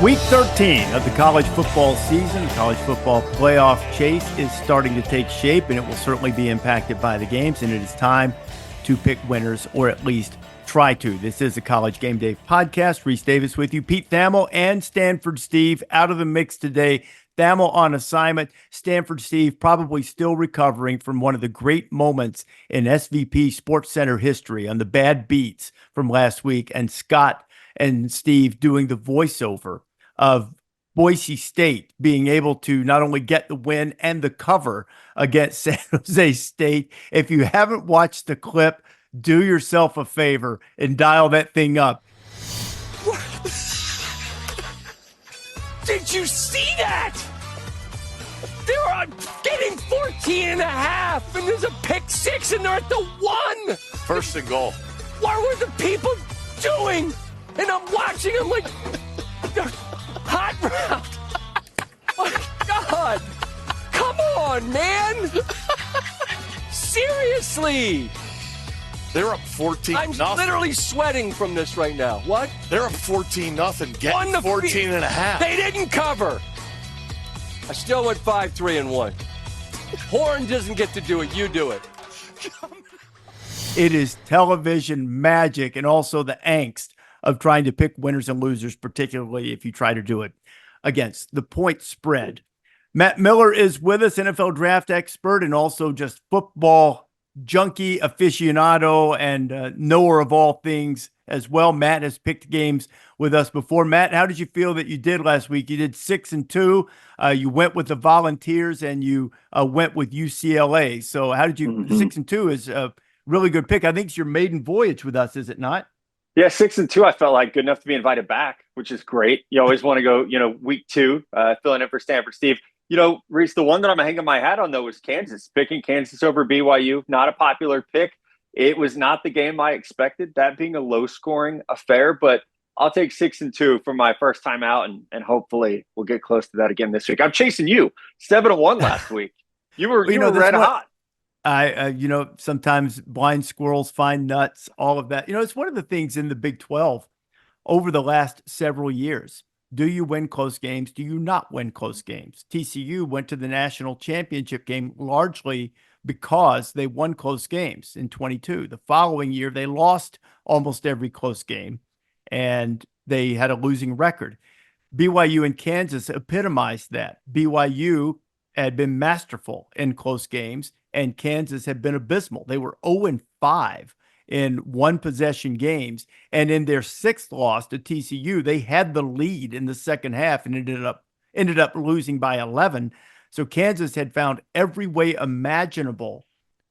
Week 13 of the college football season, college football playoff chase is starting to take shape, and it will certainly be impacted by the games, and it is time to pick winners, or at least try to. This is the College Game Day Podcast. Rece Davis with you. Pete Thamel and Stanford Steve out of the mix today. Thamel on assignment. Stanford Steve probably still recovering from one of the great moments in SVP Sports Center history on the bad beats from last week, and Scott and Steve doing the voiceover of Boise State being able to not only get the win and the cover against San Jose State. If you haven't watched the clip, do yourself a favor and dial that thing up. Did you see that? They're getting 14 and a half, and there's a pick six, and they're at the 1. First and goal. What were the people doing? And I'm watching them like, hot round. My God. Come on, man. Seriously. They're up 14-0. I'm literally sweating from this right now. What? They're up 14-0, getting 14 and a half. They didn't cover. I still went 5-3-1. Horn doesn't get to do it. You do it. It is television magic, and also the angst of trying to pick winners and losers, particularly if you try to do it against the point spread. Matt Miller is with us, NFL draft expert and also just football junkie aficionado and knower of all things as well. Matt has picked games with us before. Matt, how did you feel that you did last week? You did 6-2. You went with the Volunteers and you went with UCLA. So how did you? 6-2 is a really good pick. I think it's your maiden voyage with us, is it not? Yeah, 6-2. I felt like good enough to be invited back, which is great. You always want to go, week 2, filling in for Stanford Steve. Rece, the one that I'm hanging my hat on, though, was Kansas. Picking Kansas over BYU, not a popular pick. It was not the game I expected, that being a low-scoring affair. But I'll take 6-2 for my first time out, and hopefully we'll get close to that again this week. I'm chasing you. 7-1 last week. You were red hot. Sometimes blind squirrels find nuts, all of that. It's one of the things in the Big 12 over the last several years. Do you win close games? Do you not win close games? TCU went to the national championship game largely because they won close games in 22. The following year, they lost almost every close game, and they had a losing record. BYU and Kansas epitomized that. BYU had been masterful in close games, and Kansas had been abysmal. They were 0-5 in one-possession games, and in their 6th loss to TCU, they had the lead in the second half and ended up losing by 11. So Kansas had found every way imaginable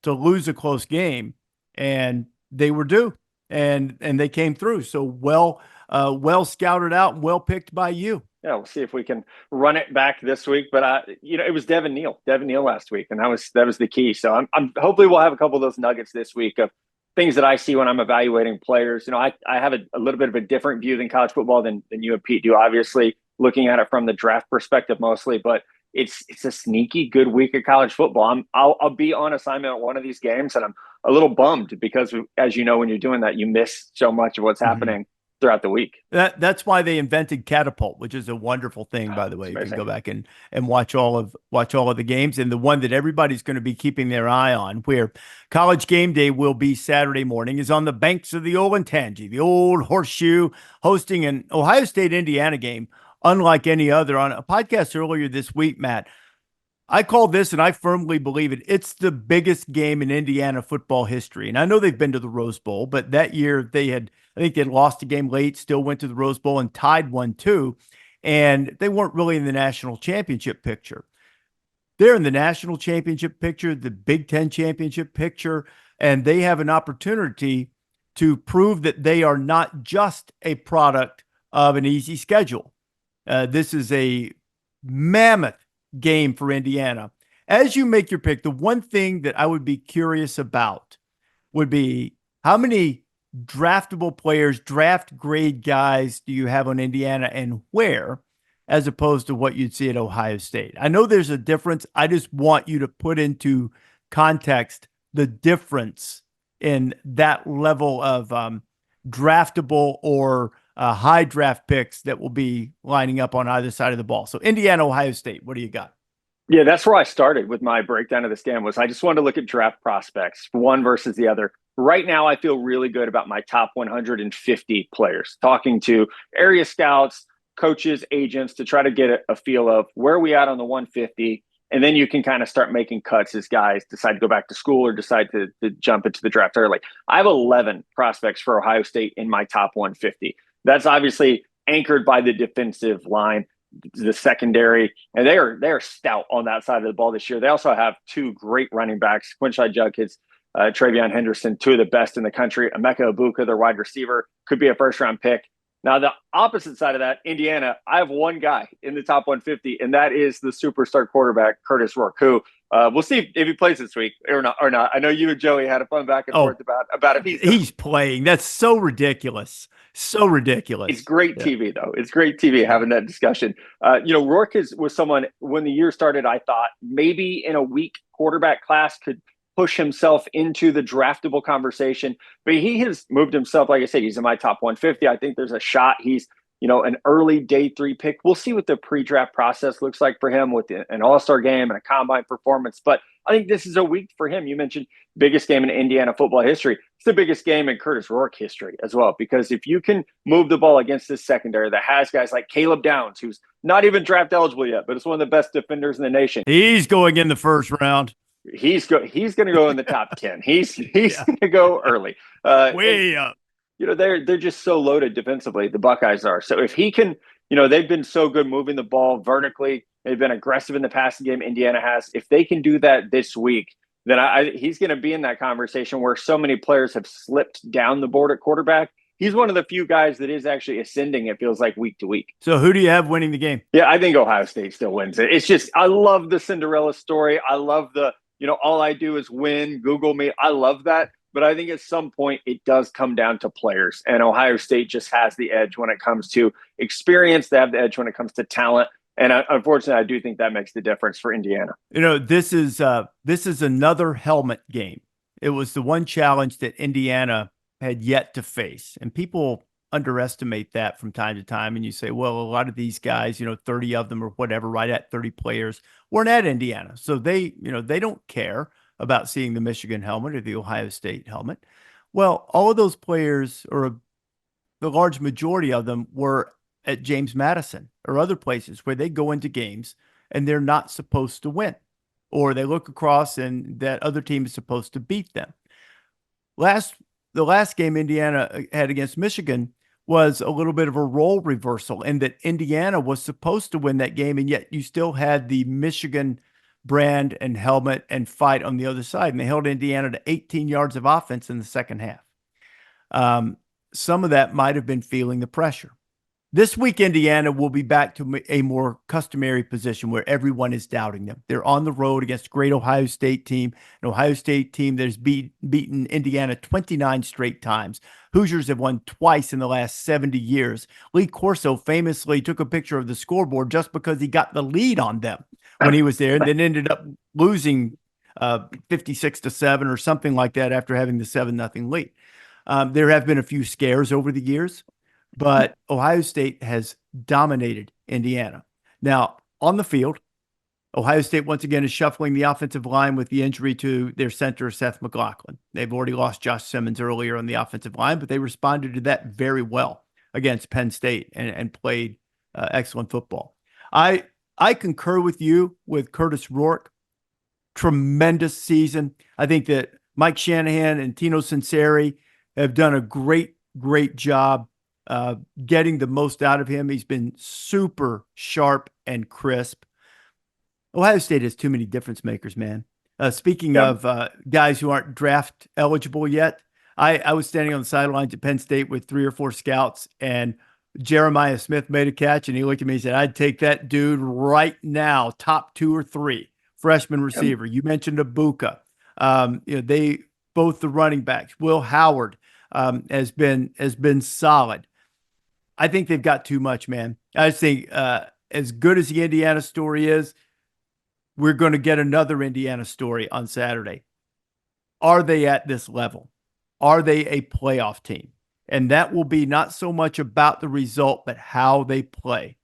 to lose a close game, and they were due, and they came through. So well scouted out, well picked by you. Yeah, we'll see if we can run it back this week. But it was Devin Neal last week, and that was the key. So I'm hopefully we'll have a couple of those nuggets this week of things that I see when I'm evaluating players. I have a little bit of a different view than college football than you and Pete do. Obviously, looking at it from the draft perspective mostly, but it's a sneaky good week of college football. I'll be on assignment at one of these games, and I'm a little bummed because, as you know, when you're doing that, you miss so much of what's happening throughout the week. That's why they invented Catapult, which is a wonderful thing, by the way. You can go back and watch all of the games, and the one that everybody's going to be keeping their eye on, where College Game Day will be Saturday morning, is on the banks of the Olentangy, the old horseshoe, hosting an Ohio State-Indiana game unlike any other. On a podcast earlier this week, Matt, I call this, and I firmly believe it, it's the biggest game in Indiana football history. And I know they've been to the Rose Bowl, but that year I think they'd lost a game late, still went to the Rose Bowl and tied 1-2, and they weren't really in the national championship picture. They're in the national championship picture, the Big Ten championship picture, and they have an opportunity to prove that they are not just a product of an easy schedule. This is a mammoth game for Indiana. As you make your pick, the one thing that I would be curious about would be how many draftable players, draft grade guys do you have on Indiana and where, as opposed to what you'd see at Ohio State? I know there's a difference. I just want you to put into context the difference in that level of draftable or high draft picks that will be lining up on either side of the ball. So Indiana, Ohio State, what do you got? Yeah, that's where I started with my breakdown of this game. Was I just wanted to look at draft prospects, one versus the other. Right now, I feel really good about my top 150 players, talking to area scouts, coaches, agents to try to get a feel of where are we at on the 150. And then you can kind of start making cuts as guys decide to go back to school or decide to jump into the draft early. I have 11 prospects for Ohio State in my top 150. That's obviously anchored by the defensive line, the secondary, and they are stout on that side of the ball this year. They also have two great running backs, Quinshai Judkins, Travion Henderson, two of the best in the country. Emeka Ibuka, their wide receiver, could be a first-round pick. Now, the opposite side of that, Indiana, I have one guy in the top 150, and that is the superstar quarterback, Curtis Rourke, who we'll see if he plays this week or not. I know you and Joey had a fun back and forth about if he's playing. That's so ridiculous. So ridiculous. It's great TV, though. It's great TV having that discussion. Rourke was someone, when the year started, I thought maybe in a weak quarterback class could push himself into the draftable conversation. But he has moved himself. Like I said, he's in my top 150. I think there's a shot he's, an early day 3 pick. We'll see what the pre-draft process looks like for him with an all-star game and a combine performance. But I think this is a week for him. You mentioned biggest game in Indiana football history. It's the biggest game in Curtis Rourke history as well, because if you can move the ball against this secondary that has guys like Caleb Downs, who's not even draft eligible yet, but it's one of the best defenders in the nation. He's going in the first round. He's going to go in the top 10. He's going to go early. Way up. They're just so loaded defensively. The Buckeyes are. So if he can, they've been so good moving the ball vertically. They've been aggressive in the passing game. Indiana has. If they can do that this week, then he's going to be in that conversation where so many players have slipped down the board at quarterback. He's one of the few guys that is actually ascending, it feels like, week to week. So who do you have winning the game? Yeah, I think Ohio State still wins it. It's just, I love the Cinderella story. I love the, all I do is win, Google me. I love that. But I think at some point it does come down to players. And Ohio State just has the edge when it comes to experience. They have the edge when it comes to talent. And unfortunately, I do think that makes the difference for Indiana. This is another helmet game. It was the one challenge that Indiana had yet to face. And people underestimate that from time to time. And you say, well, a lot of these guys, 30 of them or whatever, right at 30 players, weren't at Indiana. So they don't care about seeing the Michigan helmet or the Ohio State helmet. Well, all of those players, or the large majority of them, were at James Madison or other places where they go into games and they're not supposed to win, or they look across and that other team is supposed to beat them. The last game Indiana had against Michigan was a little bit of a role reversal in that Indiana was supposed to win that game, and yet you still had the Michigan brand and helmet and fight on the other side, and they held Indiana to 18 yards of offense in the second half. Some of that might have been feeling the pressure. This week, Indiana will be back to a more customary position where everyone is doubting them. They're on the road against a great Ohio State team, an Ohio State team that has beaten Indiana 29 straight times. Hoosiers have won twice in the last 70 years. Lee Corso famously took a picture of the scoreboard just because he got the lead on them when he was there, and then ended up losing 56-7 or something like that after having the 7-0 lead. There have been a few scares over the years, but Ohio State has dominated Indiana. Now, on the field, Ohio State once again is shuffling the offensive line with the injury to their center, Seth McLaughlin. They've already lost Josh Simmons earlier on the offensive line, but they responded to that very well against Penn State and played excellent football. I concur with you with Curtis Rourke. Tremendous season. I think that Mike Shanahan and Tino Sinceri have done a great job getting the most out of him. He's been super sharp and crisp. Ohio State has too many difference makers, man. Speaking of guys who aren't draft eligible yet, I was standing on the sidelines at Penn State with 3 or 4 scouts, and Jeremiah Smith made a catch, and he looked at me and said, I'd take that dude right now, top 2 or 3, freshman receiver. You mentioned Ibuka. They both the running backs. Will Howard has been solid. I think they've got too much, man. I just think as good as the Indiana story is, we're going to get another Indiana story on Saturday. Are they at this level? Are they a playoff team? And that will be not so much about the result, but how they play.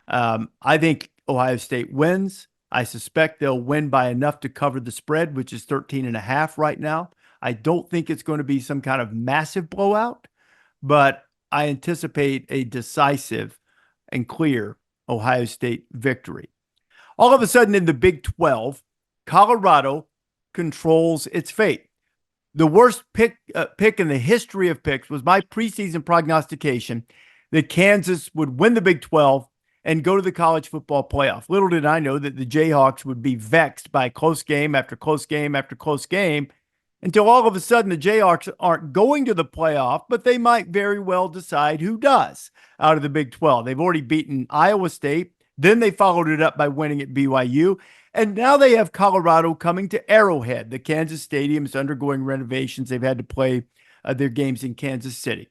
I think Ohio State wins. I suspect they'll win by enough to cover the spread, which is 13.5 right now. I don't think it's going to be some kind of massive blowout, but I anticipate a decisive and clear Ohio State victory. All of a sudden in the Big 12, Colorado controls its fate. The worst pick in the history of picks was my preseason prognostication that Kansas would win the Big 12 and go to the college football playoff. Little did I know that the Jayhawks would be vexed by close game after close game after close game until all of a sudden the Jayhawks aren't going to the playoff, but they might very well decide who does out of the Big 12. They've already beaten Iowa State. Then they followed it up by winning at BYU. And now they have Colorado coming to Arrowhead. The Kansas Stadium is undergoing renovations. They've had to play their games in Kansas City.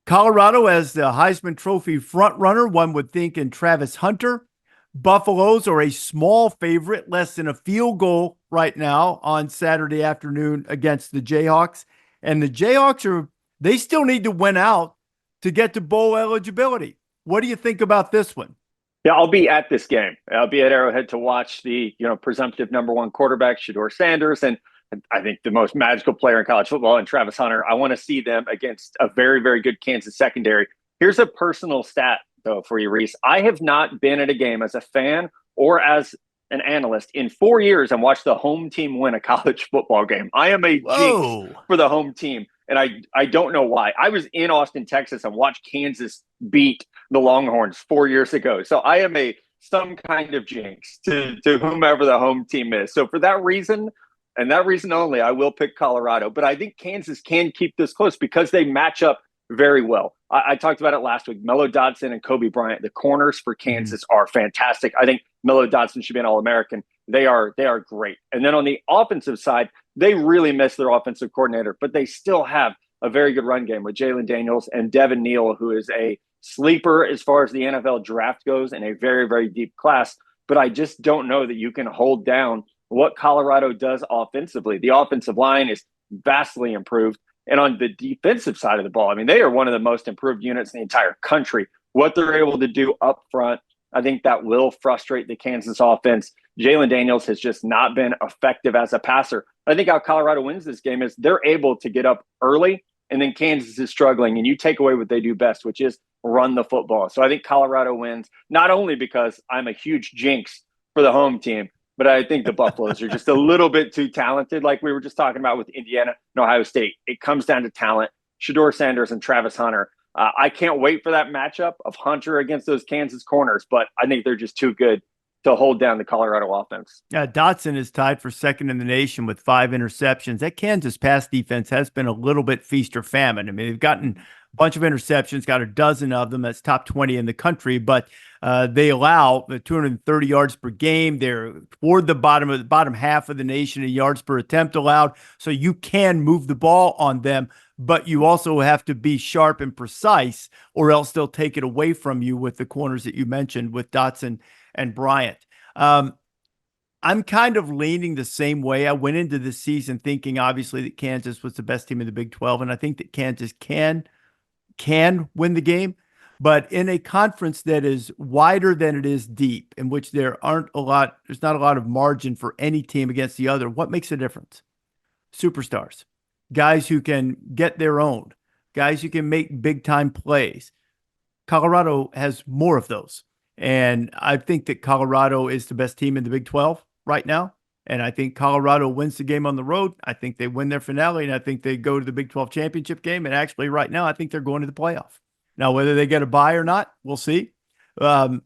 Colorado as the Heisman Trophy frontrunner, one would think, in Travis Hunter. Buffaloes are a small favorite, less than a field goal right now on Saturday afternoon against the Jayhawks. And the Jayhawks they still need to win out to get to bowl eligibility. What do you think about this one? Yeah, I'll be at this game. I'll be at Arrowhead to watch the, presumptive number one quarterback, Shedeur Sanders, and I think the most magical player in college football, and Travis Hunter. I want to see them against a very, very good Kansas secondary. Here's a personal stat, though, for you, Rece. I have not been at a game as a fan or as an analyst in 4 years and watched the home team win a college football game. I am a jinx for the home team, and I don't know why. I was in Austin, Texas, and watched Kansas beat the Longhorns 4 years ago. So I am some kind of jinx to whomever the home team is. So for that reason, and that reason only, I will pick Colorado. But I think Kansas can keep this close because they match up very well. I talked about it last week. Mello Dotson and Kobe Bryant, the corners for Kansas are fantastic. I think Mello Dotson should be an All-American. They are great. And then on the offensive side, they really miss their offensive coordinator, but they still have a very good run game with Jalen Daniels and Devin Neal, who is a sleeper as far as the NFL draft goes in a very, very deep class. But I just don't know that you can hold down what Colorado does offensively. The offensive line is vastly improved. And on the defensive side of the ball, I mean, they are one of the most improved units in the entire country. What they're able to do up front, I think that will frustrate the Kansas offense. Jalen Daniels has just not been effective as a passer. I think how Colorado wins this game is they're able to get up early, and then Kansas is struggling, and you take away what they do best, which is run the football. So I think Colorado wins, not only because I'm a huge jinx for the home team, but I think the Buffaloes are just a little bit too talented, like we were just talking about with Indiana and Ohio State. It comes down to talent. Shedeur Sanders and Travis Hunter. I can't wait for that matchup of Hunter against those Kansas corners, but I think they're just too good to hold down the Colorado offense. Yeah, Dotson is tied for second in the nation with 5 interceptions. That Kansas pass defense has been a little bit feast or famine. I mean, they've gotten a bunch of interceptions, got a dozen of them. That's top 20 in the country, but they allow 230 yards per game. They're toward the bottom half of the nation in yards per attempt allowed. So you can move the ball on them, but you also have to be sharp and precise, or else they'll take it away from you with the corners that you mentioned with Dotson and Bryant. I'm kind of leaning the same way. I went into this season thinking, obviously, that Kansas was the best team in the Big 12, and I think that Kansas can win the game. But in a conference that is wider than it is deep, in which there's not a lot of margin for any team against the other, what makes a difference? Superstars, guys who can get their own, guys who can make big-time plays. Colorado has more of those. And I think that Colorado is the best team in the Big 12 right now. And I think Colorado wins the game on the road. I think they win their finale, and I think they go to the Big 12 championship game. And actually, right now, I think they're going to the playoff. Now, whether they get a bye or not, we'll see. I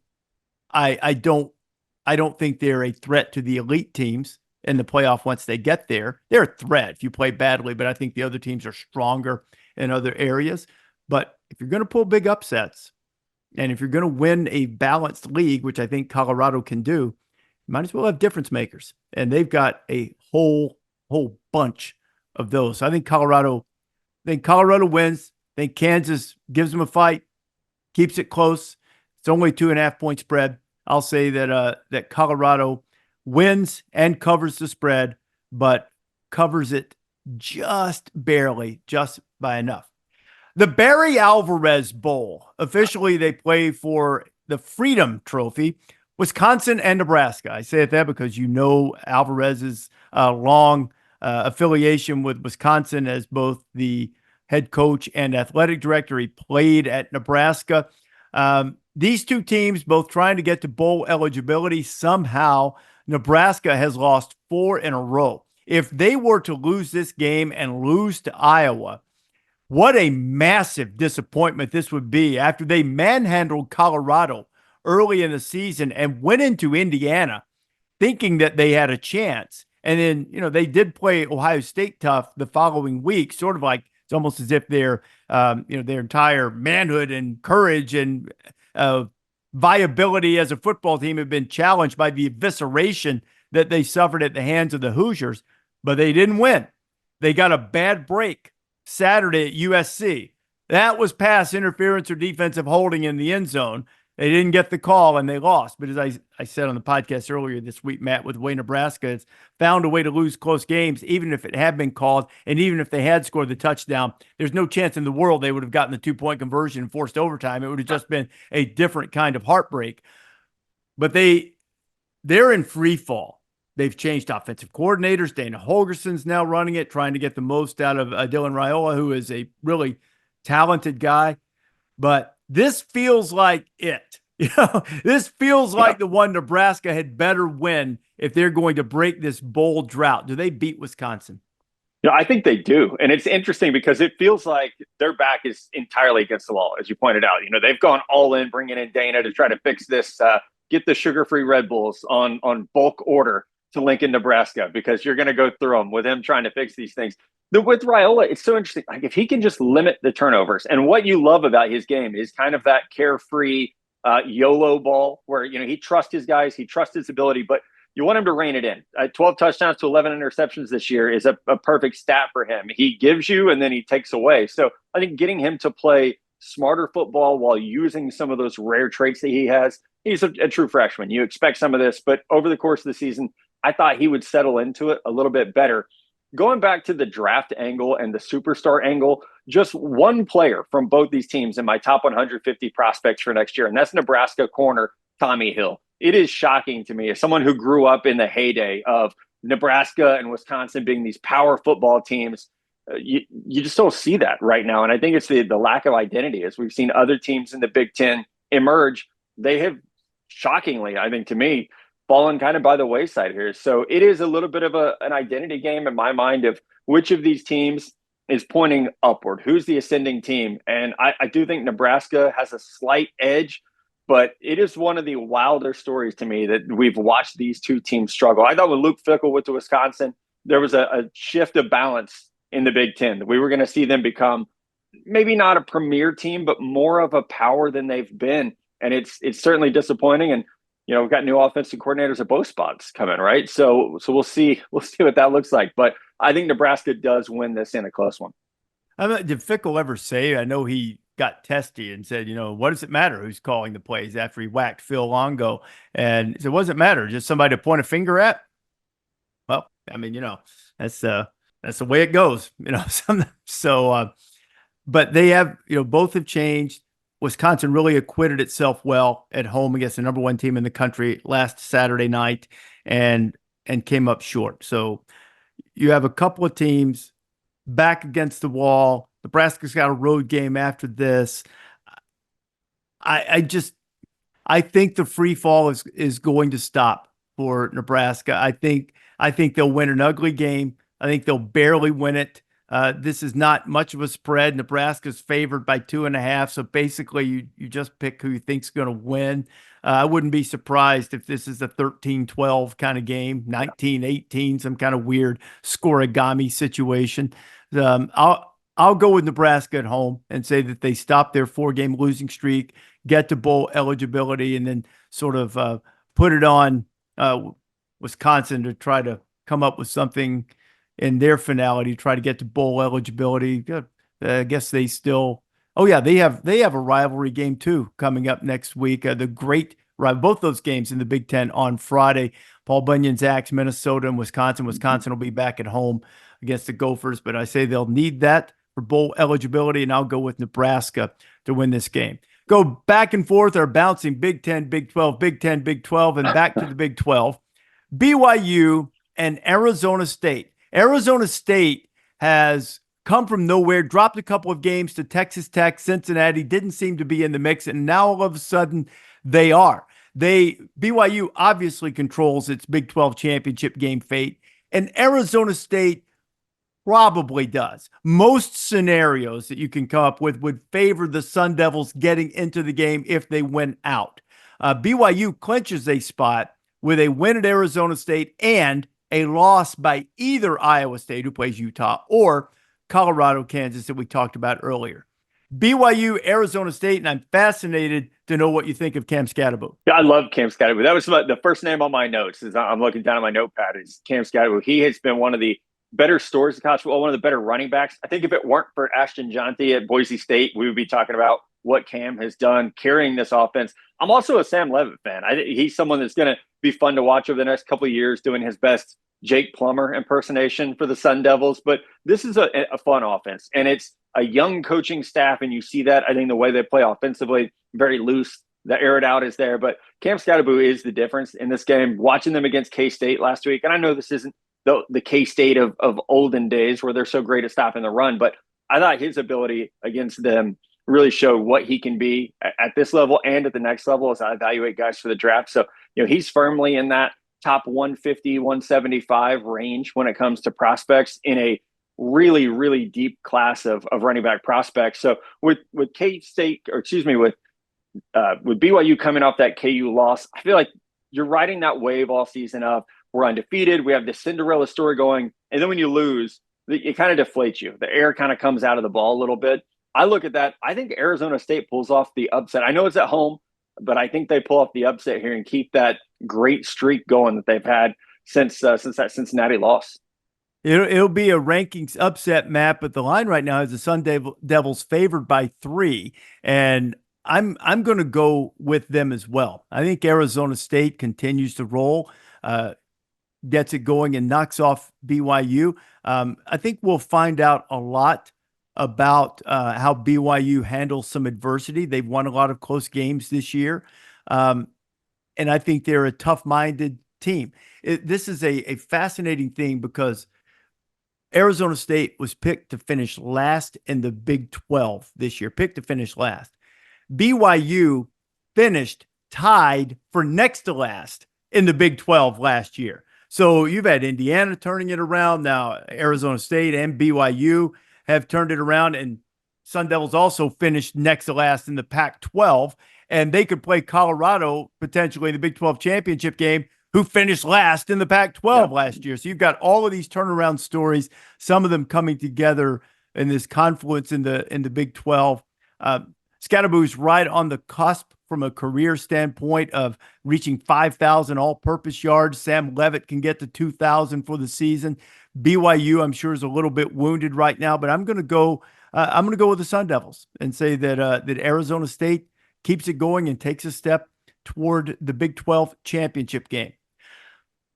don't think they're a threat to the elite teams in the playoff once they get there. They're a threat if you play badly, but I think the other teams are stronger in other areas. But if you're going to pull big upsets, and if you're going to win a balanced league, which I think Colorado can do, you might as well have difference makers. And they've got a whole bunch of those. So I think Colorado wins. I think Kansas gives them a fight, keeps it close. It's only 2.5 point spread. I'll say that Colorado wins and covers the spread, but covers it just barely, just by enough. The Barry Alvarez Bowl. Officially, they play for the Freedom Trophy, Wisconsin and Nebraska. I say it that because Alvarez's long affiliation with Wisconsin as both the head coach and athletic director. He played at Nebraska. These two teams both trying to get to bowl eligibility. Somehow, Nebraska has lost 4 in a row. If they were to lose this game and lose to Iowa, what a massive disappointment this would be after they manhandled Colorado early in the season and went into Indiana thinking that they had a chance. And then, they did play Ohio State tough the following week, sort of like it's almost as if their entire manhood and courage and viability as a football team have been challenged by the evisceration that they suffered at the hands of the Hoosiers, but they didn't win. They got a bad break Saturday at USC. That was pass interference or defensive holding in the end zone. They didn't get the call and they lost. But as I said on the podcast earlier this week, Matt, with the way Nebraska has found a way to lose close games, even if it had been called and even if they had scored the touchdown, there's no chance in the world they would have gotten the 2-point conversion and forced overtime. It would have just been a different kind of heartbreak. But they're in free fall. They've changed offensive coordinators. Dana Holgerson's now running it, trying to get the most out of Dylan Raiola, who is a really talented guy. But this feels like it. This feels like the one Nebraska had better win if they're going to break this bowl drought. Do they beat Wisconsin? I think they do. And it's interesting because it feels like their back is entirely against the wall, as you pointed out. They've gone all in, bringing in Dana to try to fix this, get the sugar-free Red Bulls on bulk order to Lincoln, Nebraska, because you're going to go through them with him trying to fix these things. With Raiola, it's so interesting. Like, if he can just limit the turnovers, and what you love about his game is kind of that carefree YOLO ball where, he trusts his guys, he trusts his ability, but you want him to rein it in. 12 touchdowns to 11 interceptions this year is a perfect stat for him. He gives you and then he takes away. So I think getting him to play smarter football while using some of those rare traits that he has, he's a true freshman. You expect some of this, but over the course of the season, I thought he would settle into it a little bit better. Going back to the draft angle and the superstar angle, just one player from both these teams in my top 150 prospects for next year, and that's Nebraska corner Tommy Hill. It is shocking to me as someone who grew up in the heyday of Nebraska and Wisconsin being these power football teams. You just don't see that right now. And I think it's the lack of identity. As we've seen other teams in the Big Ten emerge, they have shockingly, I think to me, fallen kind of by the wayside here. So it is a little bit of an identity game in my mind of which of these teams is pointing upward. Who's the ascending team? And I do think Nebraska has a slight edge, but it is one of the wilder stories to me that we've watched these two teams struggle. I thought when Luke Fickell went to Wisconsin, there was a shift of balance in the Big Ten. We were going to see them become maybe not a premier team, but more of a power than they've been. And it's certainly disappointing. And we've got new offensive coordinators at both spots coming, right? So we'll see what that looks like. But I think Nebraska does win this in a close one. Did Fickell ever say, I know he got testy and said, what does it matter who's calling the plays after he whacked Phil Longo? And he said, what does it matter? Just somebody to point a finger at? Well, that's the way it goes, So, but they have, both have changed. Wisconsin really acquitted itself well at home against the number one team in the country last Saturday night and came up short. So you have a couple of teams back against the wall. Nebraska's got a road game after this. I think the free fall is going to stop for Nebraska. I think they'll win an ugly game. I think they'll barely win it. This is not much of a spread. Nebraska's favored by 2.5. So basically you just pick who you think's going to win. I wouldn't be surprised if this is a 13-12 kind of game, 19-18, some kind of weird scoregami situation. I'll go with Nebraska at home and say that they stop their 4-game losing streak, get to bowl eligibility, and then sort of put it on Wisconsin to try to come up with something in their finality, try to get to bowl eligibility. I guess they still, they have a rivalry game too coming up next week. The great rival, both those games in the Big Ten on Friday. Paul Bunyan's Axe, Minnesota and Wisconsin. Wisconsin will be back at home against the Gophers, but I say they'll need that for bowl eligibility, and I'll go with Nebraska to win this game. Go back and forth or bouncing Big 10, Big 12, Big 10, Big 12, and back to the Big 12. BYU and Arizona State. Arizona State has come from nowhere, dropped a couple of games to Texas Tech, Cincinnati, didn't seem to be in the mix, and now all of a sudden they are. BYU obviously controls its Big 12 championship game fate, and Arizona State probably does. Most scenarios that you can come up with would favor the Sun Devils getting into the game if they win out. BYU clinches a spot with a win at Arizona State and a loss by either Iowa State, who plays Utah, or Colorado, Kansas, that we talked about earlier. BYU, Arizona State, and I'm fascinated to know what you think of Cam Skattebo. Yeah, I love Cam Skattebo. That was the first name on my notes. As I'm looking down at my notepad, is Cam Skattebo. He has been one of the better stories of college football, one of the better running backs. I think if it weren't for Ashton Jonty at Boise State, we would be talking about what Cam has done carrying this offense. I'm also a Sam Levitt fan. He's someone that's going to be fun to watch over the next couple of years, doing his best Jake Plummer impersonation for the Sun Devils. But this is a fun offense, and it's a young coaching staff, and you see that. I think the way they play offensively, very loose. The air it out is there, but Cam Skattebo is the difference in this game. Watching them against K-State last week, and I know this isn't the K-State of olden days where they're so great at stopping the run, but I thought his ability against them really showed what he can be at this level and at the next level as I evaluate guys for the draft. So, he's firmly in that top 150, 175 range when it comes to prospects in a really, really deep class of running back prospects. So with K-State, or excuse me, with BYU coming off that KU loss, I feel like you're riding that wave all season of we're undefeated. We have this Cinderella story going. And then when you lose, it kind of deflates you. The air kind of comes out of the ball a little bit. I look at that. I think Arizona State pulls off the upset. I know it's at home, but I think they pull off the upset here and keep that great streak going that they've had since that Cincinnati loss. It'll be a rankings upset map, but the line right now is the Sun Devils favored by 3, and I'm going to go with them as well. I think Arizona State continues to roll, gets it going, and knocks off BYU. I think we'll find out a lot about how BYU handles some adversity. They've won a lot of close games this year, and I think they're a tough-minded team. This is a fascinating thing because Arizona State was picked to finish last in the Big 12 this year, picked to finish last. BYU finished tied for next to last in the Big 12 last year. So you've had Indiana turning it around. Now Arizona State and BYU have turned it around, and Sun Devils also finished next to last in the Pac-12, and they could play Colorado potentially in the Big 12 championship game, who finished last in the Pac-12 last year. So you've got all of these turnaround stories, some of them coming together in this confluence in the Big 12. Skattebo's right on the cusp from a career standpoint of reaching 5,000 all-purpose yards. Sam Levitt can get to 2,000 for the season. BYU, I'm sure, is a little bit wounded right now, but I'm going to go with the Sun Devils and say that Arizona State keeps it going and takes a step toward the Big 12 championship game.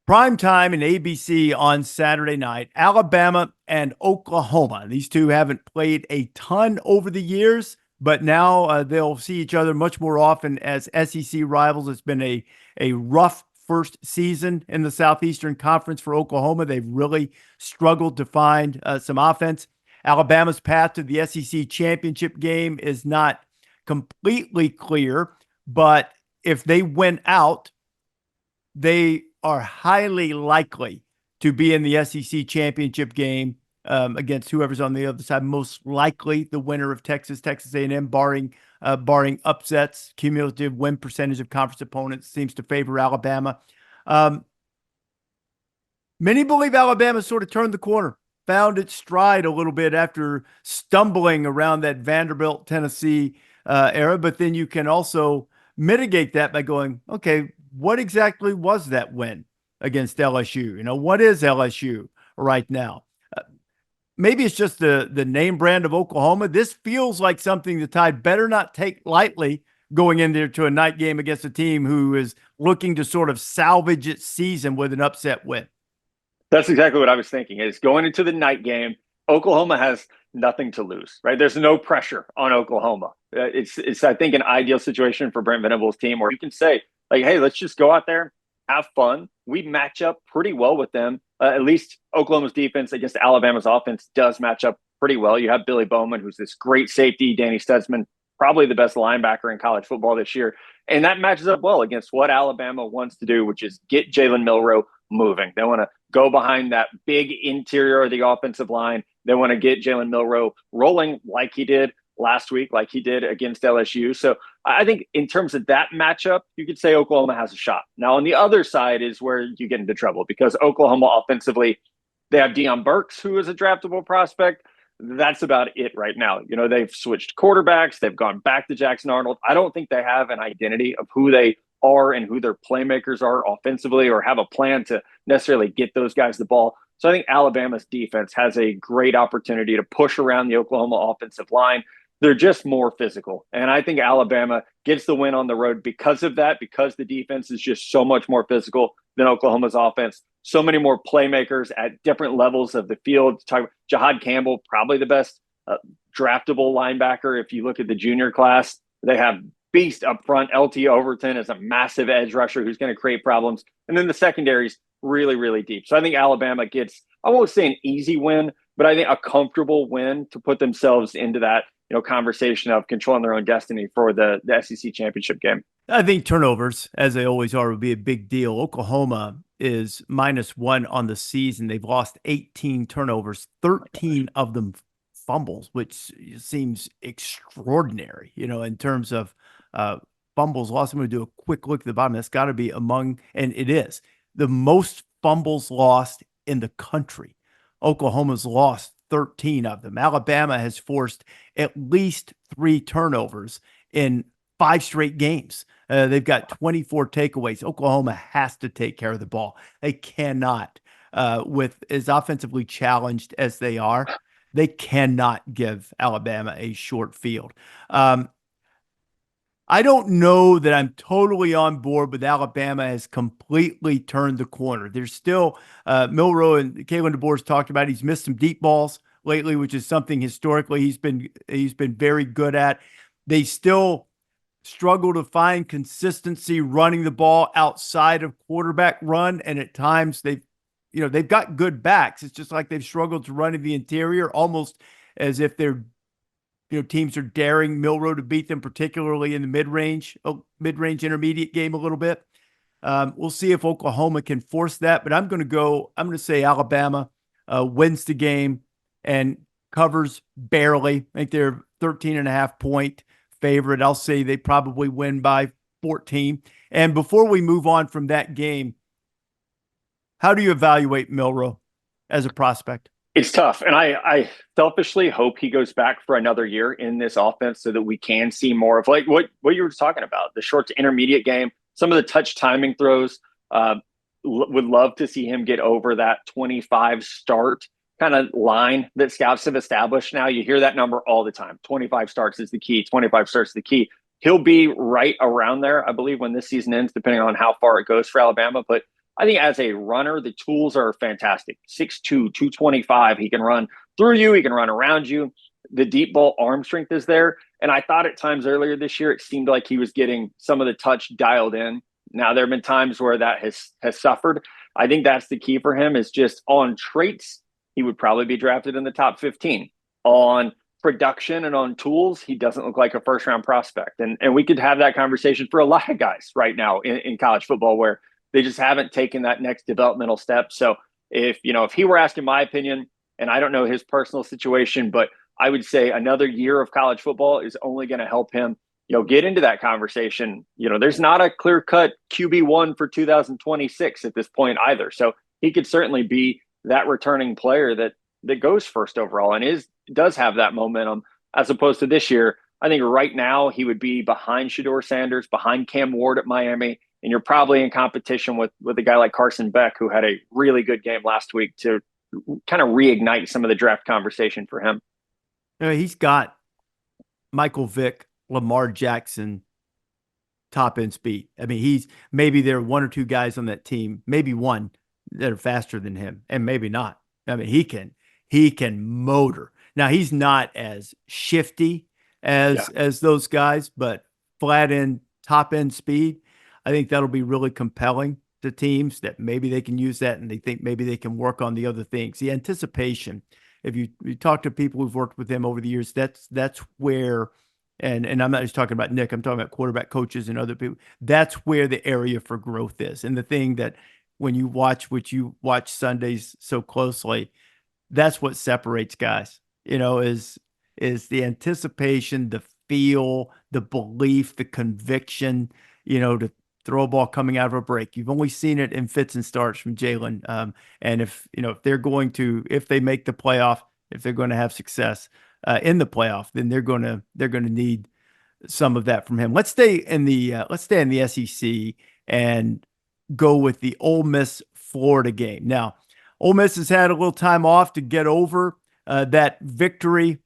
Prime time in ABC on Saturday night, Alabama and Oklahoma. These two haven't played a ton over the years, but now they'll see each other much more often as SEC rivals. It's been a rough first season in the Southeastern Conference for Oklahoma. They've really struggled to find some offense. Alabama's path to the SEC championship game is not completely clear, but if they win out, they are highly likely to be in the SEC championship game against whoever's on the other side. Most likely the winner of Texas A&M, barring upsets. Cumulative win percentage of conference opponents seems to favor Alabama. Many believe Alabama sort of turned the corner, found its stride a little bit after stumbling around that Vanderbilt, Tennessee era, but then you can also mitigate that by going, okay, what exactly was that win against LSU? What is LSU right now? Maybe it's just the name brand of Oklahoma. This feels like something the Tide better not take lightly going in there to a night game against a team who is looking to sort of salvage its season with an upset win. That's exactly what I was thinking. Is going into the night game, Oklahoma has nothing to lose, right? There's no pressure on Oklahoma. It's I think, an ideal situation for Brent Venables' team where you can say, like, hey, let's just go out there, have fun. We match up pretty well with them. At least Oklahoma's defense against Alabama's offense does match up pretty well. You have Billy Bowman, who's this great safety, Danny Stutzman, probably the best linebacker in college football this year. And that matches up well against what Alabama wants to do, which is get Jalen Milroe moving. They want to go behind that big interior of the offensive line. They want to get Jalen Milroe rolling like he did last week, like he did against LSU. So I think in terms of that matchup, you could say Oklahoma has a shot. Now, on the other side is where you get into trouble, because Oklahoma offensively, they have Deion Burks, who is a draftable prospect. That's about it right now. You know, they've switched quarterbacks. They've gone back to Jackson Arnold. I don't think they have an identity of who they are and who their playmakers are offensively, or have a plan to necessarily get those guys the ball. So I think Alabama's defense has a great opportunity to push around the Oklahoma offensive line. They're just more physical. And I think Alabama gets the win on the road because of that, because the defense is just so much more physical than Oklahoma's offense. So many more playmakers at different levels of the field. Jahad Campbell, probably the best draftable linebacker. If you look at the junior class, they have beast up front. LT Overton is a massive edge rusher who's going to create problems. And then the secondary's really, really deep. So I think Alabama gets, I won't say an easy win, but I think a comfortable win to put themselves into that, you know, conversation of controlling their own destiny for the SEC championship game. I think turnovers, as they always are, would be a big deal. Oklahoma is -1 on the season. They've lost 18 turnovers, 13 of them fumbles, which seems extraordinary, you know, in terms of fumbles lost. I'm going to do a quick look at the bottom. That's got to be among, and it is, the most fumbles lost in the country. Oklahoma's lost 13 of them. Alabama has forced at least 3 turnovers in 5 straight games. They've got 24 takeaways. Oklahoma has to take care of the ball. They cannot, with as offensively challenged as they are, they cannot give Alabama a short field. I don't know that I'm totally on board with Alabama has completely turned the corner. There's still Milroe, and Kalen DeBoer's talked about, he's missed some deep balls lately, which is something historically he's been very good at. They still struggle to find consistency running the ball outside of quarterback run, and at times they've got good backs. It's just like they've struggled to run in the interior, almost as if they're, teams are daring Milroe to beat them, particularly in the mid-range intermediate game a little bit. We'll see if Oklahoma can force that, but I'm going to say Alabama wins the game and covers barely. I think they're 13.5 point favorite. I'll say they probably win by 14. And before we move on from that game, how do you evaluate Milroe as a prospect? It's tough. And I selfishly hope he goes back for another year in this offense so that we can see more of like what you were talking about, the short to intermediate game, some of the touch timing throws. Would love to see him get over that 25 start kind of line that scouts have established now. You hear that number all the time. 25 starts is the key. 25 starts is the key. He'll be right around there, I believe, when this season ends, depending on how far it goes for Alabama. But I think as a runner, the tools are fantastic. 6'2", 225. He can run through you. He can run around you. The deep ball arm strength is there. And I thought at times earlier this year, it seemed like he was getting some of the touch dialed in. Now, there have been times where that has suffered. I think that's the key for him, is just on traits, he would probably be drafted in the top 15. On production and on tools, he doesn't look like a first-round prospect. And we could have that conversation for a lot of guys right now in college football, where they just haven't taken that next developmental step. So if he were asking my opinion, and I don't know his personal situation, but I would say another year of college football is only going to help him, get into that conversation. There's not a clear-cut QB1 for 2026 at this point either. So he could certainly be that returning player that goes first overall and does have that momentum, as opposed to this year. I think right now he would be behind Shedeur Sanders, behind Cam Ward at Miami. And you're probably in competition with a guy like Carson Beck, who had a really good game last week to kind of reignite some of the draft conversation for him. He's got Michael Vick, Lamar Jackson, top end speed. I mean, maybe there are 1 or 2 guys on that team, maybe one, that are faster than him, and maybe not. I mean, he can motor. Now he's not as shifty as those guys, but flat end, top end speed. I think that'll be really compelling to teams that maybe they can use that and they think maybe they can work on the other things. The anticipation, if you talk to people who've worked with him over the years, that's where, and I'm not just talking about Nick, I'm talking about quarterback coaches and other people. That's where the area for growth is. And the thing that when you watch, which you watch Sundays so closely, that's what separates guys, is the anticipation, the feel, the belief, the conviction, to throw a ball coming out of a break. You've only seen it in fits and starts from Jalen. And if they make the playoff, if they're going to have success in the playoff, then they're going to need some of that from him. Let's stay in the SEC and go with the Ole Miss Florida game. Now, Ole Miss has had a little time off to get over that victory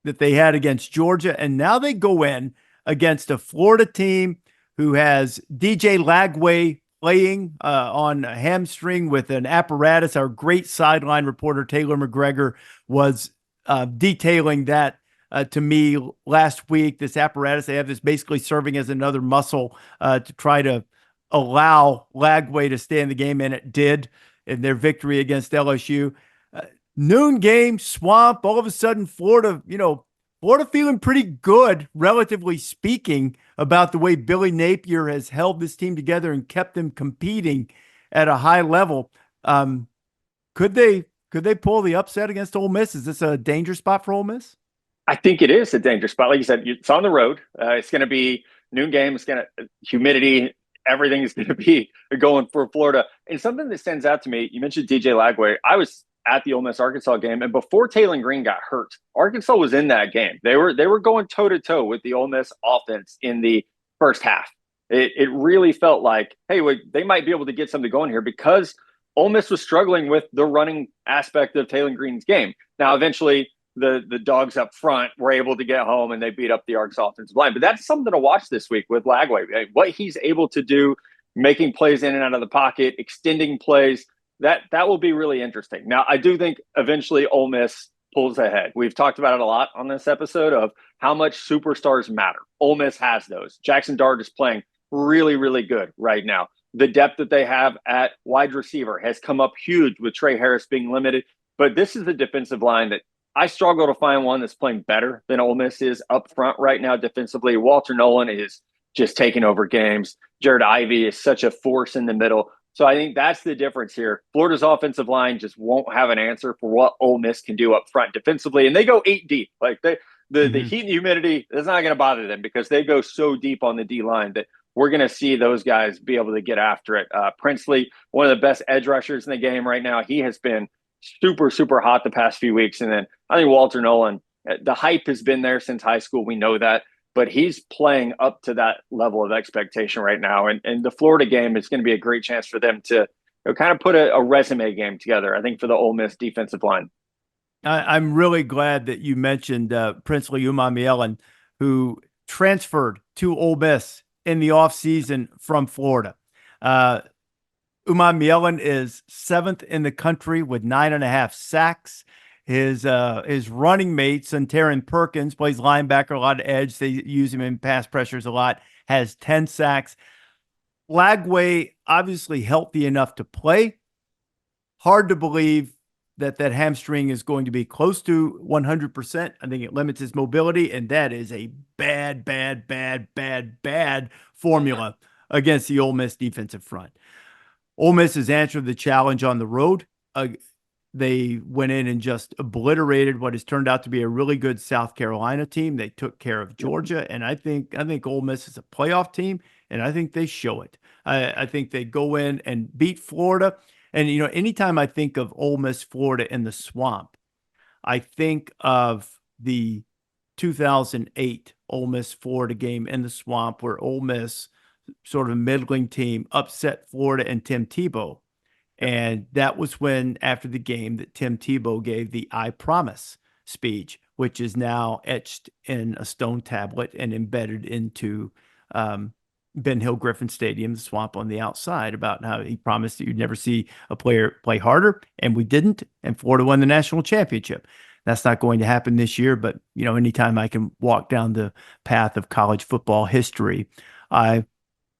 that they had against Georgia, and now they go in against a Florida team who has DJ Lagway playing on a hamstring with an apparatus. Our great sideline reporter, Taylor McGregor, was detailing that to me last week. This apparatus, they have this basically serving as another muscle to try to allow Lagway to stay in the game, and it did in their victory against LSU. Noon game, Swamp, all of a sudden Florida feeling pretty good, relatively speaking, about the way Billy Napier has held this team together and kept them competing at a high level. Could they pull the upset against Ole Miss? Is this a danger spot for Ole Miss? I think it is a danger spot. Like you said, it's on the road. It's going to be noon game. It's going to humidity. Everything is going to be going for Florida. And something that stands out to me, you mentioned DJ Lagway. I was at the Ole Miss Arkansas game, and before Taylor Green got hurt, Arkansas was in that game. They were going toe to toe with the Ole Miss offense in the first half. It really felt like, hey, they might be able to get something going here because Ole Miss was struggling with the running aspect of Taylor Green's game. Now, eventually, the dogs up front were able to get home and they beat up the Arkansas offensive line. But that's something to watch this week with Lagway. What he's able to do, making plays in and out of the pocket, extending plays, that will be really interesting. Now, I do think eventually Ole Miss pulls ahead. We've talked about it a lot on this episode of how much superstars matter. Ole Miss has those. Jackson Dart is playing really, really good right now. The depth that they have at wide receiver has come up huge with Trey Harris being limited. But this is the defensive line that I struggle to find one that's playing better than Ole Miss is up front right now defensively. Walter Nolan is just taking over games. Jared Ivey is such a force in the middle. So I think that's the difference here. Florida's offensive line just won't have an answer for what Ole Miss can do up front defensively. And they go 8 deep. Like the heat and humidity is not going to bother them because they go so deep on the D-line that we're going to see those guys be able to get after it. Princely, one of the best edge rushers in the game right now. He has been super, super hot the past few weeks. And then I think Walter Nolan, the hype has been there since high school. We know that. But he's playing up to that level of expectation right now. And the Florida game is going to be a great chance for them to kind of put a resume game together, I think, for the Ole Miss defensive line. I'm really glad that you mentioned Princely Umamielen, who transferred to Ole Miss in the offseason from Florida. Umamielen is 7th in the country with 9.5 sacks. His running mate, Suntaran Perkins, plays linebacker, a lot of edge. They use him in pass pressures a lot, has 10 sacks. Lagway, obviously healthy enough to play. Hard to believe that hamstring is going to be close to 100%. I think it limits his mobility, and that is a bad formula against the Ole Miss defensive front. Ole Miss has answered the challenge on the road. They went in and just obliterated what has turned out to be a really good South Carolina team. They took care of Georgia, and I think Ole Miss is a playoff team, and I think they show it. I think they go in and beat Florida. And, anytime I think of Ole Miss, Florida in the Swamp, I think of the 2008 Ole Miss, Florida game in the Swamp where Ole Miss, sort of a middling team, upset Florida and Tim Tebow. And that was when, after the game, that Tim Tebow gave the I Promise speech, which is now etched in a stone tablet and embedded into Ben Hill Griffin Stadium, the Swamp on the outside, about how he promised that you'd never see a player play harder, and we didn't, and Florida won the national championship. That's not going to happen this year, but anytime I can walk down the path of college football history, I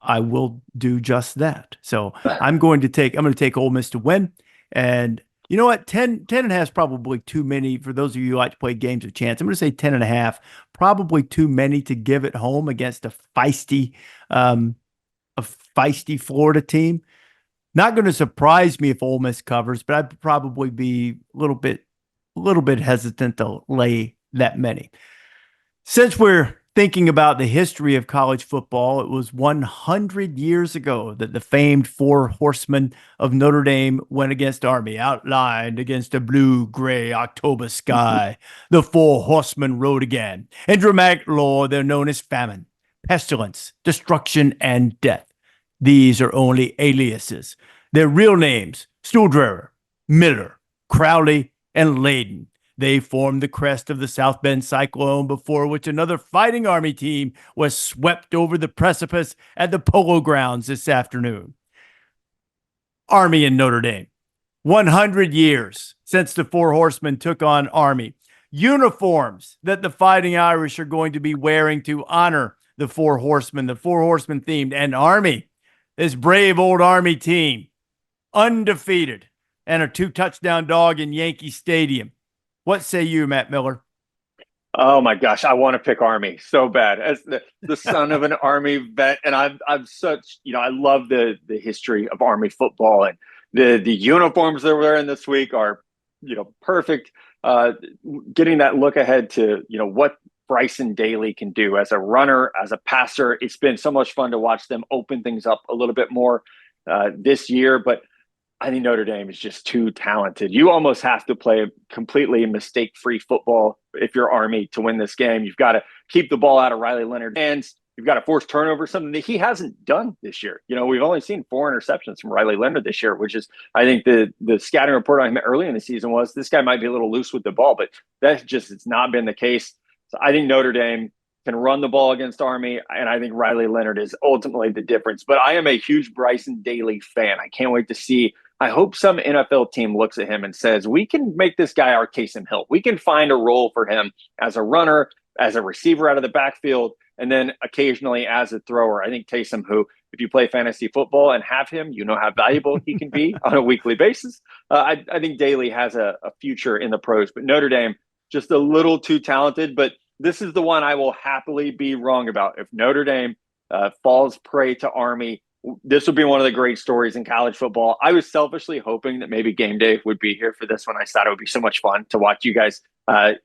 will do just that. So I'm going to take Ole Miss to win. And you know what? 10 and a half is probably too many for those of you who like to play games of chance. I'm going to say 10 and a half, probably too many to give it home against a feisty Florida team. Not going to surprise me if Ole Miss covers, but I'd probably be a little bit hesitant to lay that many. Since we're thinking about the history of college football, it was 100 years ago that the famed four horsemen of Notre Dame went against Army, outlined against a blue-gray October sky. The four horsemen rode again. In dramatic lore, they're known as famine, pestilence, destruction, and death. These are only aliases. Their real names, Stuhlderer, Miller, Crowley, and Layden. They formed the crest of the South Bend Cyclone, before which another Fighting Army team was swept over the precipice at the Polo Grounds this afternoon. Army and Notre Dame. 100 years since the Four Horsemen took on Army. Uniforms that the Fighting Irish are going to be wearing to honor the Four Horsemen themed, and Army, this brave old Army team, undefeated and a 2-touchdown dog in Yankee Stadium. What say you, Matt Miller? Oh my gosh, I want to pick Army so bad as the son of an Army vet, and I'm such I love the history of Army football, and the uniforms they're wearing this week are perfect. Getting that look ahead to what Bryson Daly can do as a runner, as a passer. It's been so much fun to watch them open things up a little bit more this year, but I think Notre Dame is just too talented. You almost have to play completely mistake-free football if you're Army to win this game. You've got to keep the ball out of Riley Leonard's hands. You've got to force turnover, something that he hasn't done this year. We've only seen 4 interceptions from Riley Leonard this year, which is, I think the scouting report on him early in the season was this guy might be a little loose with the ball, but it's not been the case. So I think Notre Dame can run the ball against Army, and I think Riley Leonard is ultimately the difference. But I am a huge Bryson Daly fan. I can't wait to see. I hope some NFL team looks at him and says, we can make this guy our Taysom Hill. We can find a role for him as a runner, as a receiver out of the backfield, and then occasionally as a thrower. I think Taysom, who, if you play fantasy football and have him, how valuable he can be on a weekly basis. I think Daly has a future in the pros, but Notre Dame, just a little too talented. But this is the one I will happily be wrong about. If Notre Dame falls prey to Army, this would be one of the great stories in college football. I was selfishly hoping that maybe Game Day would be here for this one. I thought it would be so much fun to watch you guys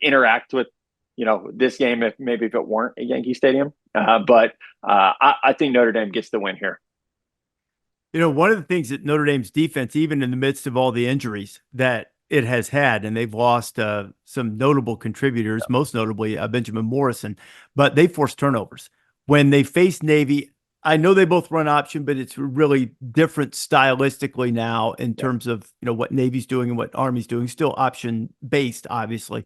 interact with, this game if it weren't at Yankee Stadium. But I think Notre Dame gets the win here. One of the things that Notre Dame's defense, even in the midst of all the injuries that it has had, and they've lost some notable contributors, most notably Benjamin Morrison, but they forced turnovers. When they face Navy, I know they both run option, but it's really different stylistically now in terms of what Navy's doing and what Army's doing. Still option based, obviously,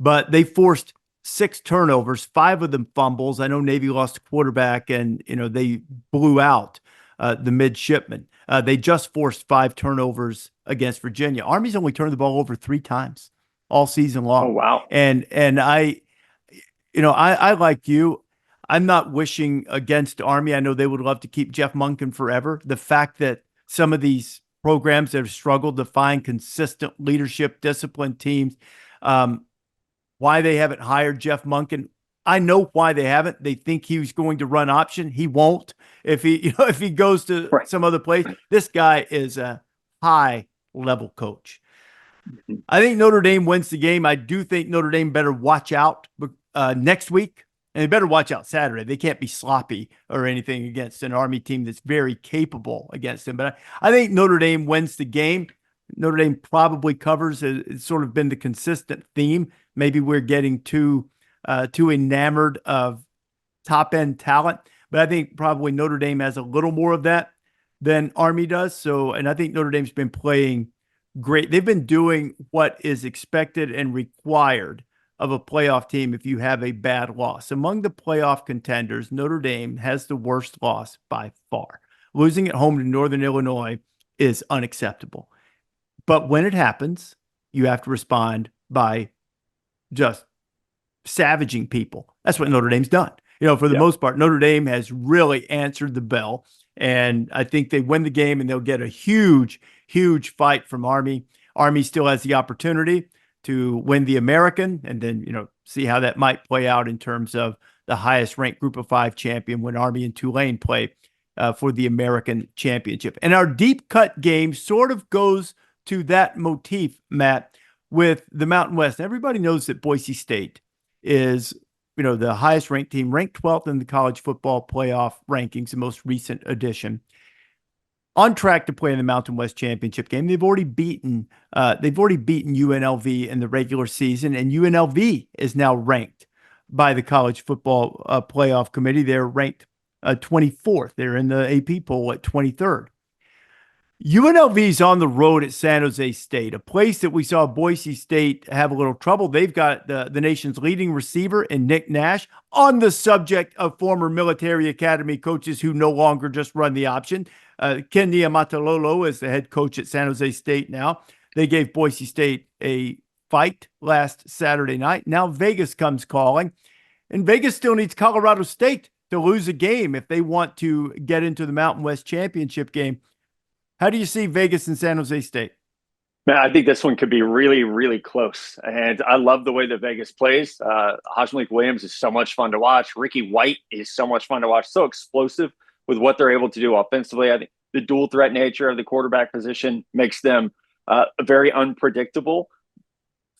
but they forced 6 turnovers, 5 of them fumbles. I know Navy lost a quarterback, and they blew out the midshipmen. They just forced 5 turnovers against Virginia. Army's only turned the ball over 3 times all season long. Oh wow! And I like you. I'm not wishing against Army. I know they would love to keep Jeff Monken forever. The fact that some of these programs that have struggled to find consistent leadership, disciplined teams, why they haven't hired Jeff Monken, I know why they haven't. They think he was going to run option. He won't if he goes to some other place. This guy is a high-level coach. I think Notre Dame wins the game. I do think Notre Dame better watch out next week. And they better watch out Saturday. They can't be sloppy or anything against an Army team that's very capable against them. But I think Notre Dame wins the game. Notre Dame probably covers. It's sort of been the consistent theme. Maybe we're getting too enamored of top-end talent. But I think probably Notre Dame has a little more of that than Army does. And I think Notre Dame's been playing great. They've been doing what is expected and required of a playoff team if you have a bad loss. Among the playoff contenders, Notre Dame has the worst loss by far. Losing at home to Northern Illinois is unacceptable. But when it happens, you have to respond by just savaging people. That's what Notre Dame's done. For the most part, Notre Dame has really answered the bell. And I think they win the game and they'll get a huge, huge fight from Army. Army still has the opportunity to win the American and then, see how that might play out in terms of the highest ranked Group of 5 champion when Army and Tulane play for the American championship. And our deep cut game sort of goes to that motif, Matt, with the Mountain West. Everybody knows that Boise State is the highest ranked team, ranked 12th in the college football playoff rankings, the most recent edition, on track to play in the Mountain West championship game. They've already beaten UNLV in the regular season, and UNLV is now ranked by the college football playoff committee. They're ranked 24th. They're in the AP poll at 23rd. UNLV's on the road at San Jose State, a place that we saw Boise State have a little trouble. They've got the nation's leading receiver in Nick Nash, on the subject of former military academy coaches who no longer just run the option. Ken Niumatalolo is the head coach at San Jose State now. They gave Boise State a fight last Saturday night. Now Vegas comes calling, and Vegas still needs Colorado State to lose a game if they want to get into the Mountain West championship game. How do you see Vegas and San Jose State? Man, I think this one could be really, really close. And I love the way that Vegas plays. Hashmalik Williams is so much fun to watch. Ricky White is so much fun to watch. So explosive with what they're able to do offensively. I think the dual threat nature of the quarterback position makes them very unpredictable.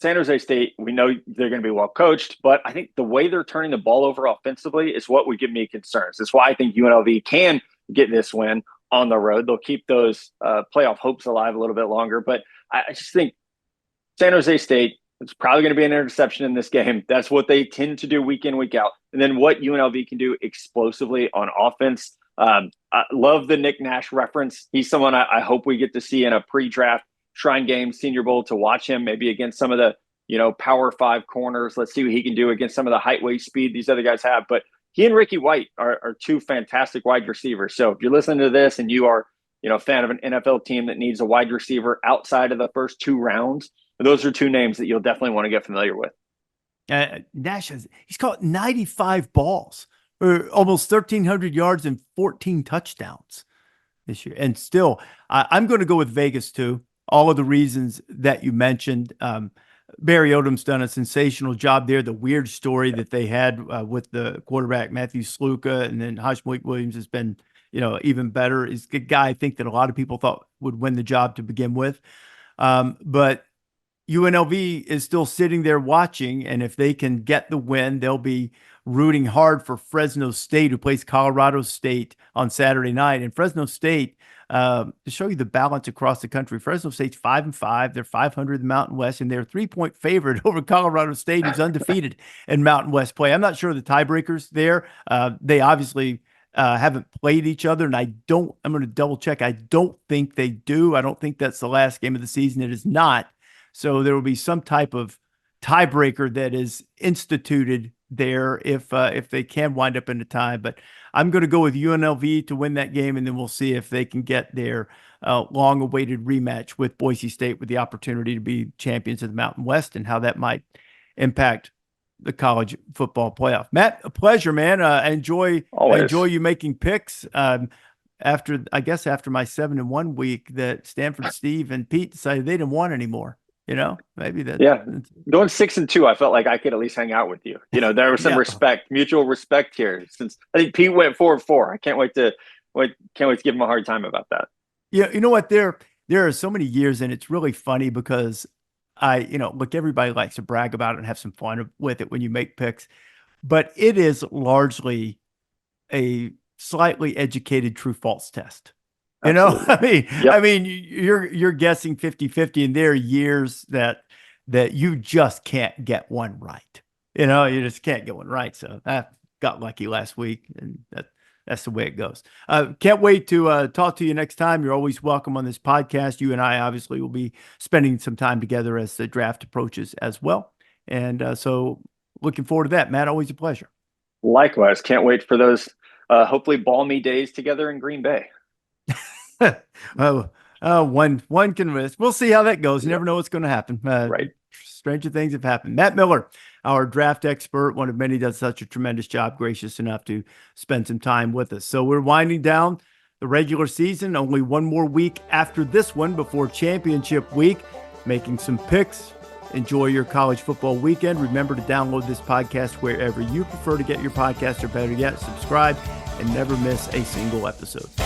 San Jose State, we know they're going to be well coached, but I think the way they're turning the ball over offensively is what would give me concerns. That's why I think UNLV can get this win on the road. They'll keep those playoff hopes alive a little bit longer. But I just think San Jose State, it's probably going to be an interception in this game. That's what they tend to do week in, week out. And then what UNLV can do explosively on offense. I love the Nick Nash reference. He's someone I hope we get to see in a pre-draft Shrine Game Senior Bowl, to watch him maybe against some of the, Power 5 corners. Let's see what he can do against some of the height, weight, speed these other guys have. But he and Ricky White are two fantastic wide receivers. So if you're listening to this and you are, a fan of an NFL team that needs a wide receiver outside of the first 2 rounds, those are 2 names that you'll definitely want to get familiar with. Nash he's caught 95 balls, or almost 1,300 yards and 14 touchdowns this year. And still, I'm going to go with Vegas too. All of the reasons that you mentioned. Barry Odom's done a sensational job there. The weird story that they had with the quarterback, Matthew Sluka, and then Hashmalik Williams has been, even better. He's a guy I think that a lot of people thought would win the job to begin with. But UNLV is still sitting there watching, and if they can get the win, they'll be rooting hard for Fresno State, who plays Colorado State on Saturday night. And Fresno State, to show you the balance across the country, Fresno State's 5-5. They're 500 in the Mountain West, and they're a 3-point favorite over Colorado State, who's undefeated in Mountain West play. I'm not sure the tiebreakers there. They obviously haven't played each other, and I'm going to double check. I don't think they do. I don't think that's the last game of the season. It is not. So there will be some type of tiebreaker that is instituted there if they can wind up in a tie. But I'm going to go with UNLV to win that game, and then we'll see if they can get their long-awaited rematch with Boise State with the opportunity to be champions of the Mountain West and how that might impact the college football playoff. Matt, a pleasure, man. I enjoy you making picks. After my 7-1 week, that Stanford Steve and Pete decided they didn't want anymore. Maybe that. Yeah. Going 6-2, I felt like I could at least hang out with you. There was some respect, mutual respect here, since I think Pete went 4-4. I can't wait to give him a hard time about that. Yeah. You know what? There are so many years, and it's really funny because look, everybody likes to brag about it and have some fun with it when you make picks, but it is largely a slightly educated true false test. Absolutely. I mean, you're guessing 50-50, and there are years that you just can't get one right. You just can't get one right. So I got lucky last week, and that's the way it goes. Can't wait to talk to you next time. You're always welcome on this podcast. You and I obviously will be spending some time together as the draft approaches as well. And so looking forward to that, Matt. Always a pleasure. Likewise. Can't wait for those hopefully balmy days together in Green Bay. One can risk. We'll see how that goes. You never know what's going to happen. Right. stranger things have happened. Matt Miller, our draft expert, one of many, does such a tremendous job, gracious enough to spend some time with us. So we're winding down the regular season, only one more week after this one before championship week, making some picks. Enjoy your college football weekend. Remember to download this podcast wherever you prefer to get your podcast, or better yet, subscribe and never miss a single episode.